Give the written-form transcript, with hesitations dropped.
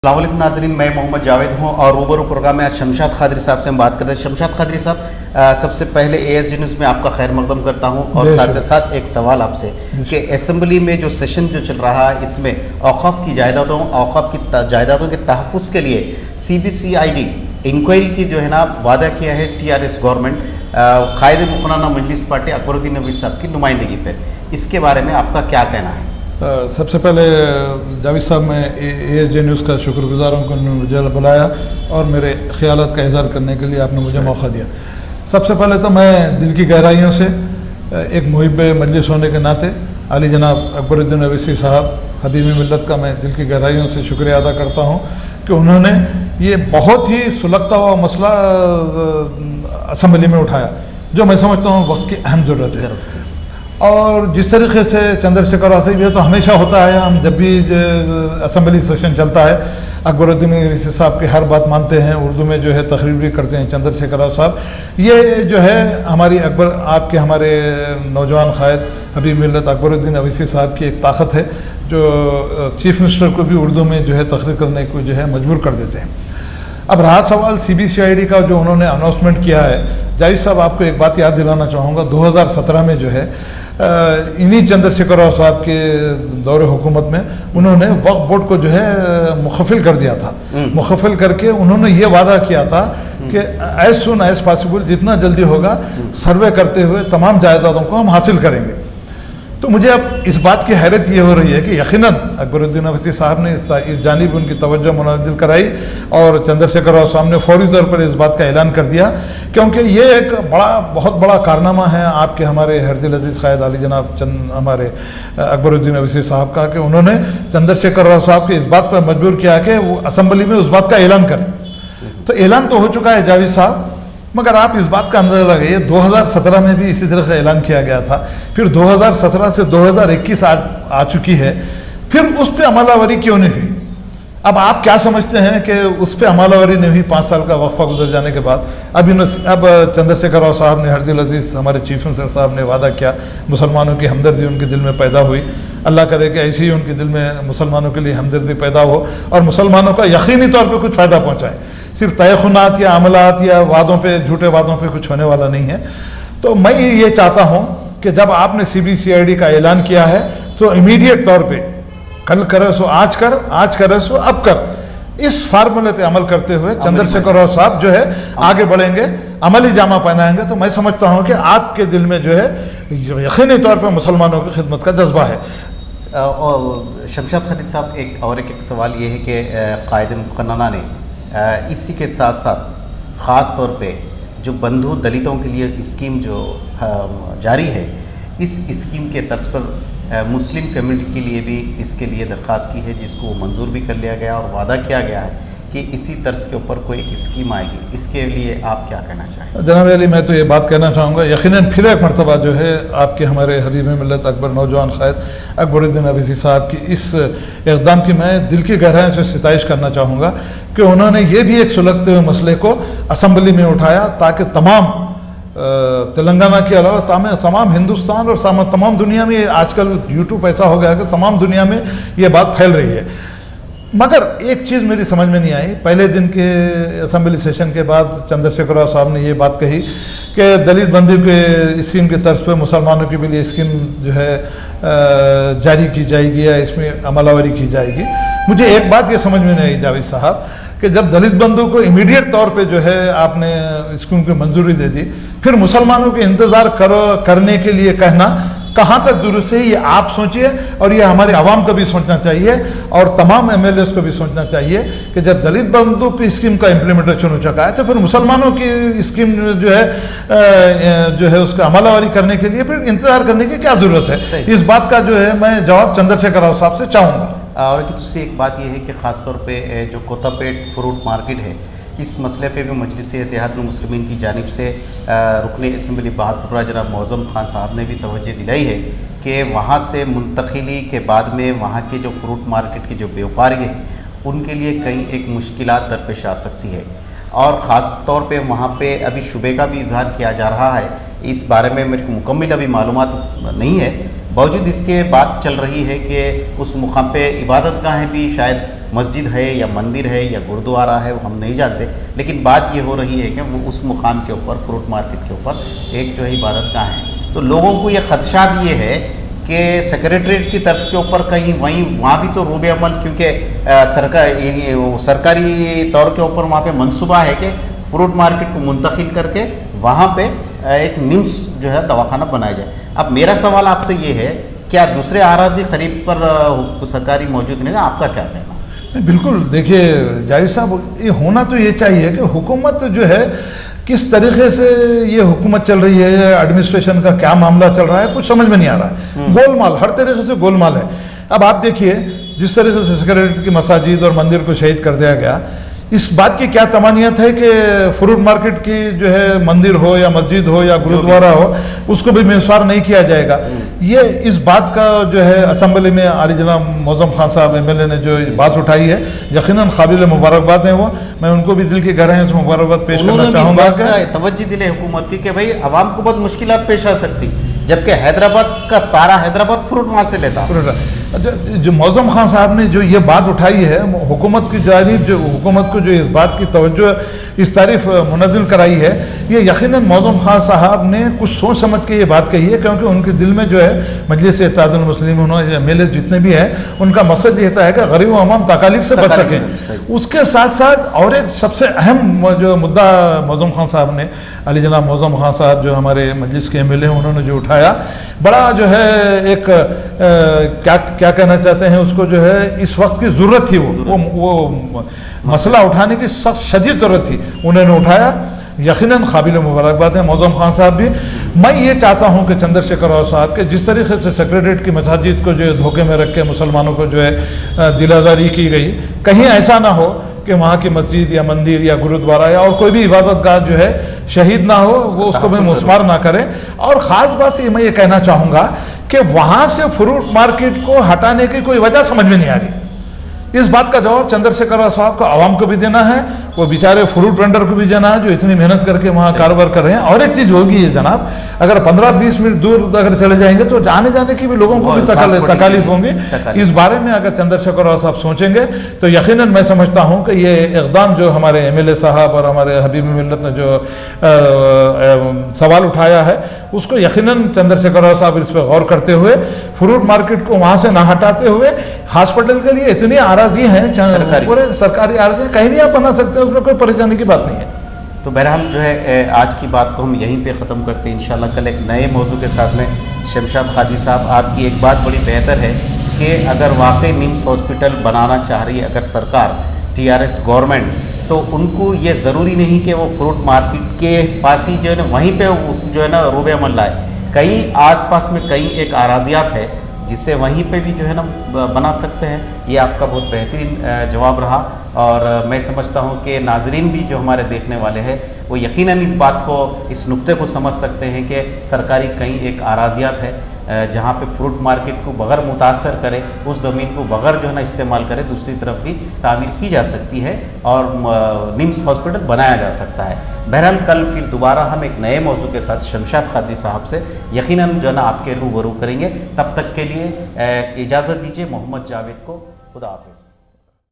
अस्सलाम वालेकुम नाज़रीन, मैं मोहम्मद जावेद हूँ और रूबरू प्रोग्राम में आज शमशाद खादरी साहब से हम बात करते हैं। शमशाद खादरी साहब, सबसे पहले ASG न्यूज़ में आपका खैर मकदम करता हूँ और साथ ही साथ एक सवाल आपसे कि असेंबली में जो सेशन जो चल रहा है इसमें औक़ाफ़ की जायदादों के तहफ़्फ़ुज़ के लिए CBCID इंक्वायरी की जो है ना वादा किया है TRS गवर्नमेंट कायदे मुखनना मजलिस पार्टी अकबरुद्दीन नबी साहब की नुमाइंदगी पर, इसके बारे में आपका क्या कहना है? सबसे पहले जावेद साहब, मैं ASG न्यूज़ का शुक्रगुजार हूँ कि उन्होंने मुझे बुलाया और मेरे ख़यालात का इज़हार करने के लिए आपने मुझे मौका दिया। सबसे पहले तो मैं दिल की गहराइयों से एक मुहिब मजलिस होने के नाते आली जनाब अकबरुद्दीन अवैसी साहब हबीब मिल्लत का मैं दिल की गहराइयों से शुक्रिया अदा करता हूँ कि उन्होंने ये बहुत ही सुलगता हुआ मसला असम्बली में उठाया, जो मैं समझता हूँ वक्त की अहम ज़रूरत है। और जिस तरीके से चंद्रशेखर आज़ाद, ये तो हमेशा होता है, हम जब भी असम्बली सेशन चलता है अकबरुद्दीन अवैसी साहब की हर बात मानते हैं, उर्दू में जो है तकरीर भी करते हैं चंद्रशेखर आज़ाद साहब। ये जो है हमारी आपके हमारे नौजवान क़ायद हबीब मिल्लत अकबरुद्दीन अवैसी साहब की एक ताकत है, जो चीफ़ मिनिस्टर को भी उर्दू में जो है तकरीर करने को जो है मजबूर कर देते हैं। अब रहा सवाल CBCID का, जो उन्होंने अनाउंसमेंट किया है, जावेद साहब आपको एक बात याद दिलाना चाहूँगा, 2017 में जो है इन्हीं चंद्रशेखर राव साहब के दौरे हुकूमत में उन्होंने वक्फ बोर्ड को जो है मुखफ़िल कर दिया था। मुखफ़िल करके उन्होंने ये वादा किया था कि एज सुन एज पॉसिबल, जितना जल्दी होगा सर्वे करते हुए तमाम जायदादों को हम हासिल करेंगे। तो मुझे अब इस बात की हैरत ये हो रही है कि यकीनन अकबरुद्दीन अवैसी साहब ने इस जानिब उनकी तवज्जो मुनज़्ज़िल कराई और चंद्रशेखर राव साहब ने फौरी तौर पर इस बात का ऐलान कर दिया, क्योंकि ये एक बहुत बड़ा कारनामा है आपके हमारे हरदिल अजीज़ क़ायद आली जनाब हमारे अकबरुद्दीन अवैसी साहब का, कि उन्होंने चंद्रशेखर राव साहब के इस बात पर मजबूर किया कि वो असम्बली में उस बात का ऐलान करें। तो ऐलान तो हो चुका है जावेद साहब, मगर आप इस बात का अंदाज़ा लगाइए 2017 में भी इसी तरह से ऐलान किया गया था, फिर 2017 से 2021 आ चुकी है, फिर उस पर अमलावरी क्यों नहीं हुई? अब आप क्या समझते हैं कि उस पर अमलावरी नहीं हुई 5 साल का वक्फा गुजर जाने के बाद? अब चंद्रशेखर राव साहब ने, हरदिल अजीज़ हमारे चीफ मिनिस्टर साहब ने वादा किया, मुसलमानों की हमदर्दी उनके दिल में पैदा हुई। अल्लाह करे कि ऐसे ही उनके दिल में मुसलमानों के लिए हमदर्दी पैदा हो और मुसलमानों का यकीनी तौर पर कुछ फ़ायदा पहुँचाए। सिर्फ तयखुनात या अमलात या वादों पे, झूठे वादों पे कुछ होने वाला नहीं है। तो मैं ये चाहता हूँ कि जब आपने CBCID का ऐलान किया है तो इमीडिएट तौर पे, कल करे सो आज कर, आज करे सो अब कर, इस फार्मूले पे अमल करते हुए चंद्रशेखर राव साहब जो है आगे बढ़ेंगे, अमली जामा पहनाएंगे। तो मैं समझता हूँ कि आपके दिल में जो है यकीनी तौर पर मुसलमानों की खिदमत का जज्बा है। और शमशाद खालिद साहब, एक सवाल ये है कि कायदे मुखन्ना ने इसी के साथ साथ ख़ास तौर पे जो बंधु दलितों के लिए स्कीम जो जारी है, इस स्कीम के तर्ज पर मुस्लिम कम्युनिटी के लिए भी इसके लिए दरख्वास्त की है, जिसको मंजूर भी कर लिया गया और वादा किया गया है कि इसी तर्ज के ऊपर कोई एक स्कीम आएगी। इसके लिए आप क्या कहना चाहें? जनाब अली, मैं तो ये बात कहना चाहूँगा, यकीनन फिर एक मरतबा जो है आपके हमारे हबीब मिल्लत अकबर नौजवान क़ायद अकबरुद्दीन अवैसी साहब की इस इक़दाम की मैं दिल की गहराइयों से सिताइश करना चाहूँगा कि उन्होंने ये भी एक सुलगते हुए मसले को असम्बली में उठाया, ताकि तमाम तेलंगाना के अलावा तमाम हिंदुस्तान और तमाम दुनिया में, आजकल यूट्यूब ऐसा हो गया कि तमाम दुनिया में ये बात फैल रही है। मगर एक चीज़ मेरी समझ में नहीं आई, पहले दिन के असम्बली सेशन के बाद चंद्रशेखर राव साहब ने ये बात कही कि दलित बंधु के स्कीम के तर्ज पर मुसलमानों के लिए स्कीम जो है जारी की जाएगी या इसमें अमलावरी की जाएगी। मुझे एक बात ये समझ में नहीं आई जावेद साहब कि जब दलित बंधु को इमीडिएट तौर पे जो है आपने स्कीम की मंजूरी दे दी, फिर मुसलमानों के इंतज़ार करने के लिए कहना कहाँ तक दुरुस्त है? ये आप सोचिए और ये हमारे आवाम को भी सोचना चाहिए और तमाम MLAs को भी सोचना चाहिए कि जब दलित बंधु की स्कीम का इम्प्लीमेंटेशन हो चुका है, तो फिर मुसलमानों की स्कीम जो है उसका अमलावरी करने के लिए फिर इंतज़ार करने की क्या ज़रूरत है? इस बात का जो है मैं जवाब चंद्रशेखर राव साहब से चाहूँगा। और दूसरी एक बात यह है कि ख़ास तौर पे जो कोतापेट फ्रूट मार्केट है, इस मसले पे भी मजलिस इत्तेहादुल मुस्लिमीन की जानिब से रुकन असम्बली बहादुर जनाब मौज़म खान साहब ने भी तवज्जो दिलाई है कि वहाँ से मुंतकिली के बाद में वहाँ के जो फ्रूट मार्केट के जो व्यापारी हैं उनके लिए कई एक मुश्किलात दरपेश आ सकती है, और ख़ास तौर पे वहाँ पे अभी शुबे का भी इजहार किया जा रहा है। इस बारे में मेरे को मुकम्मल अभी मालूमात नहीं है, बावजूद इसके बात चल रही है कि उस मुकाम पे इबादत गाहें भी शायद مسجد ہے یا مندر ہے یا گردوارا ہے وہ ہم نہیں جانتے، لیکن بات یہ ہو رہی ہے کہ وہ اس مقام کے اوپر فروٹ مارکیٹ کے اوپر ایک جو ہے عبادت گاہ ہے، تو لوگوں کو یہ خدشات یہ ہے کہ سیکریٹریٹ کی طرز کے اوپر کہیں وہاں بھی تو روب عمل، کیونکہ سرکاری طور کے اوپر وہاں پہ منصوبہ ہے کہ فروٹ مارکیٹ کو منتقل کر کے وہاں پہ ایک نمس جو ہے دواخانہ بنایا جائے۔ اب میرا سوال آپ سے یہ ہے، کیا دوسرے اراضی خرید پر سرکاری موجود نہیں ہے؟ آپ کا کیا کہنا ہے؟ بالکل، دیکھیے جاوید صاحب، یہ ہونا تو یہ چاہیے کہ حکومت جو ہے کس طریقے سے یہ حکومت چل رہی ہے، ایڈمنسٹریشن کا کیا معاملہ چل رہا ہے، کچھ سمجھ میں نہیں آ رہا ہے، گول مال، ہر طریقے سے گول مال ہے۔ اب آپ دیکھیے جس طریقے سے سیکریٹریٹ کی مساجد اور مندر کو شہید کر دیا گیا، اس بات کی کیا تمانیت ہے کہ فروٹ مارکیٹ کی جو ہے مندر ہو یا مسجد ہو یا گرودوارا ہو اس کو بھی مسمار نہیں کیا جائے گا؟ یہ اس بات کا جو ہے اسمبلی میں عالی جناب معظم خان صاحب ایم ایل اے نے جو بات اٹھائی ہے، یقیناً قابل مبارکباد ہیں وہ، میں ان کو بھی دل کی گہرائیوں سے مبارکباد پیش کرنا چاہوں گا کہ توجہ دلے حکومت کی کہ بھائی عوام کو بہت مشکلات پیش آ سکتی، جبکہ حیدرآباد کا سارا حیدرآباد فروٹ وہاں سے لیتا۔ جو معظم خان صاحب نے جو یہ بات اٹھائی ہے، حکومت کی جانب جو حکومت کو جو اس بات کی توجہ اس تعریف منزل کرائی ہے، یہ یقیناً معظم خان صاحب نے کچھ سوچ سمجھ کے یہ بات کہی ہے، کیونکہ ان کے دل میں جو ہے مجلس اتحاد المسلمین ایم ایل اے جتنے بھی ہیں ان کا مقصد یہ ہے کہ غریب و عوام تکالیف سے بچ سکیں۔ اس کے ساتھ ساتھ اور ایک سب سے اہم جو مدعا معظم خان صاحب نے، علی جناب معظم خان صاحب جو ہمارے مجلس کے ایم ایل اے ہیں، انہوں نے جو اٹھایا، بڑا جو ہے ایک کیا کہنا چاہتے ہیں اس کو، جو ہے اس وقت کی ضرورت تھی، وہ مسئلہ اٹھانے کی سخت شدید ضرورت تھی، انہوں نے اٹھایا، یقیناً قابل مبارکباد ہے معظم خان صاحب بھی۔ میں یہ چاہتا ہوں کہ چندر شیکھر راؤ صاحب کے جس طریقے سے سیکریٹریٹ کی مساجد کو جو ہے دھوکے میں رکھ کے مسلمانوں کو جو ہے دل آزاری کی گئی، کہیں ایسا نہ ہو کہ وہاں کی مسجد یا مندر یا گرودوارا یا اور کوئی بھی عبادت گاہ جو ہے شہید نہ ہو، وہ اس کو بھی مسمار نہ کرے۔ اور خاص بات میں یہ کہنا چاہوں گا کہ وہاں سے فروٹ مارکیٹ کو ہٹانے کی کوئی وجہ سمجھ میں نہیں آ رہی۔ اس بات کا جواب چندر شیکھر راؤ صاحب کو عوام کو بھی دینا ہے، وہ بیچارے فروٹ وینڈر کو بھی دینا ہے جو اتنی محنت کر کے وہاں کاروبار کر رہے ہیں۔ اور ایک چیز ہوگی یہ جناب، اگر 15-20 منٹ دور اگر چلے جائیں گے تو آنے جانے کی بھی لوگوں کو بھی تکالیف ہوں گی۔ اس بارے میں اگر چندر شیکھر راؤ صاحب سوچیں گے تو یقیناً میں سمجھتا ہوں کہ یہ اقدام جو ہمارے ایم ایل اے صاحب اور ہمارے حبیب ملت نے جو سوال اٹھایا ہے، اس کو یقیناً چندر شیکھر راؤ صاحب اس پہ غور کرتے ہوئے فروٹ مارکیٹ کو وہاں سے نہ ہٹاتے ہوئے، ہاسپٹل کے لیے اتنی اراضی ہیں، پورے سرکاری اراضی ہیں، کہیں نہیں آپ بنا سکتے، اس میں کوئی پریشانی کی بات نہیں ہے۔ تو بہرحال جو ہے آج کی بات کو ہم یہیں پہ ختم کرتے ہیں، انشاءاللہ کل ایک نئے موضوع کے ساتھ میں۔ شمشاد قاضی صاحب، آپ کی ایک بات بڑی بہتر ہے کہ اگر واقعی نمس ہاسپٹل بنانا چاہ رہی ہے اگر سرکار، TRS گورنمنٹ، تو ان کو یہ ضروری نہیں کہ وہ فروٹ مارکیٹ کے پاس ہی جو ہے نا وہیں پہ جو ہے نا روب عمل لائے، کئی آس پاس میں کئی ایک اراضیات ہے جس سے وہیں پہ بھی جو ہے نا بنا سکتے ہیں۔ یہ آپ کا بہت بہترین جواب رہا، اور میں سمجھتا ہوں کہ ناظرین بھی جو ہمارے دیکھنے والے ہیں وہ یقیناً اس بات کو، اس نقطے کو سمجھ سکتے ہیں کہ سرکاری کئی ایک اراضیات ہے جہاں پہ فروٹ مارکیٹ کو بغیر متاثر کرے، اس زمین کو بغیر جو ہے نا استعمال کرے، دوسری طرف بھی تعمیر کی جا سکتی ہے اور نمس ہاسپٹل بنایا جا سکتا ہے۔ بہرحال کل پھر دوبارہ ہم ایک نئے موضوع کے ساتھ شمشاد قادری صاحب سے یقیناً جو ہے نا آپ کے روبرو کریں گے۔ تب تک کے لیے اجازت دیجیے محمد جاوید کو، خدا حافظ۔